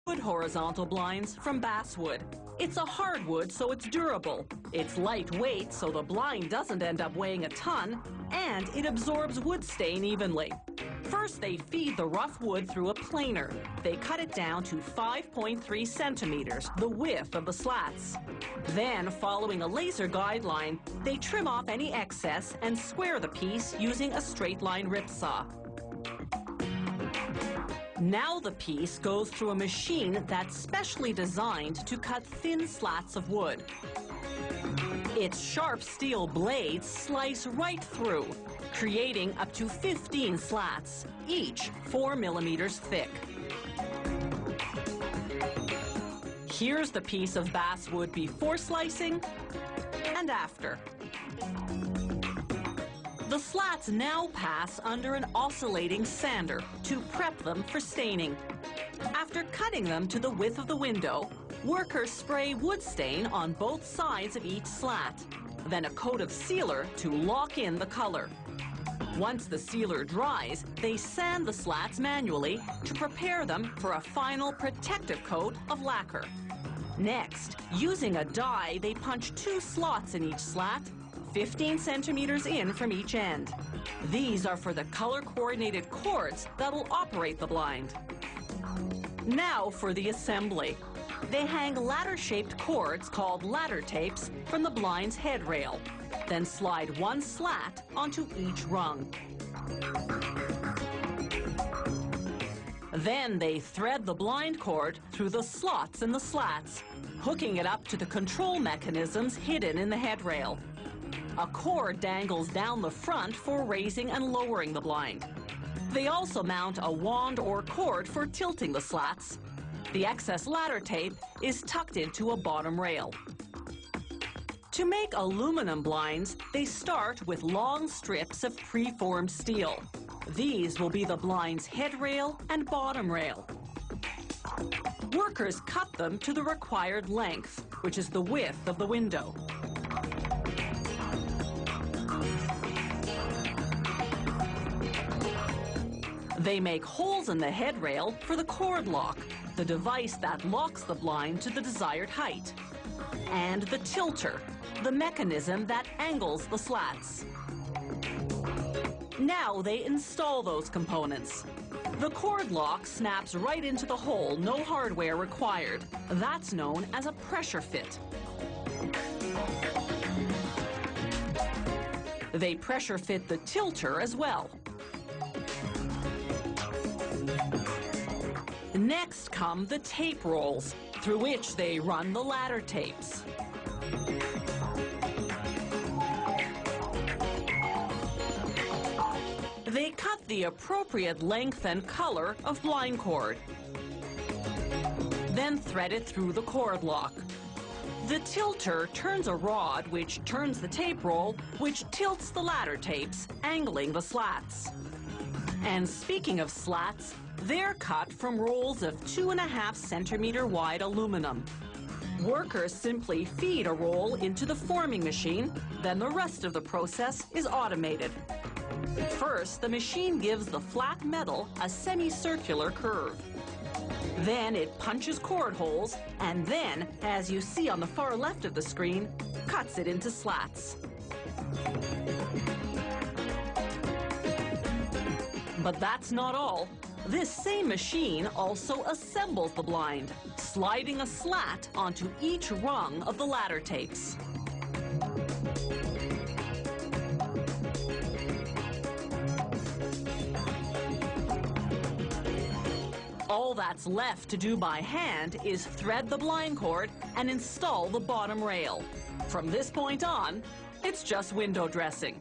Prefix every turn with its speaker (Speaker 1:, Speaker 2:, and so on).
Speaker 1: Wood horizontal blinds from basswood. It's a hardwood, so it's durable. It's lightweight, so the blind doesn't end up weighing a ton, and it absorbs wood stain evenly. First, they feed the rough wood through a planer. They cut it down to 5.3 centimeters, the width of the slats. Then, following a laser guideline, they trim off any excess and square the piece using a straight line rip saw. Now the piece goes through a machine that's specially designed to cut thin slats of wood. Its sharp steel blades slice right through, creating up to 15 slats, each 4 millimeters thick. Here's the piece of basswood before slicing and after. The slats now pass under an oscillating sander to prep them for staining. After cutting them to the width of the window, workers spray wood stain on both sides of each slat, then a coat of sealer to lock in the color. Once the sealer dries, they sand the slats manually to prepare them for a final protective coat of lacquer. Next, using a die, they punch 2 slots in each slat, 15 centimeters in from each end. These are for the color-coordinated cords that will operate the blind. Now for the assembly. They hang ladder-shaped cords called ladder tapes from the blind's headrail, then slide 1 slat onto each rung. Then they thread the blind cord through the slots in the slats, hooking it up to the control mechanisms hidden in the headrail. A cord dangles down the front for raising and lowering the blind. They also mount a wand or cord for tilting the slats. The excess ladder tape is tucked into a bottom rail. To make aluminum blinds, they start with long strips of preformed steel. These will be the blind's headrail and bottom rail. Workers cut them to the required length, which is the width of the window. They make holes in the headrail for the cord lock, the device that locks the blind to the desired height, and the tilter, the mechanism that angles the slats. Now they install those components. The cord lock snaps right into the hole, no hardware required. That's known as a pressure fit. They pressure fit the tilter as well. Next come the tape rolls, through which they run the ladder tapes. They cut the appropriate length and color of blind cord, then thread it through the cord lock. The tilter turns a rod which turns the tape roll, which tilts the ladder tapes, angling the slats. And speaking of slats, they're cut from rolls of 2.5 centimeter wide aluminum. Workers simply feed a roll into the forming machine, then the rest of the process is automated. First, the machine gives the flat metal a semicircular curve. Then it punches cord holes, and then, as you see on the far left of the screen, cuts it into slats. But that's not all. This same machine also assembles the blind, sliding a slat onto each rung of the ladder tapes. All that's left to do by hand is thread the blind cord and install the bottom rail. From this point on, it's just window dressing.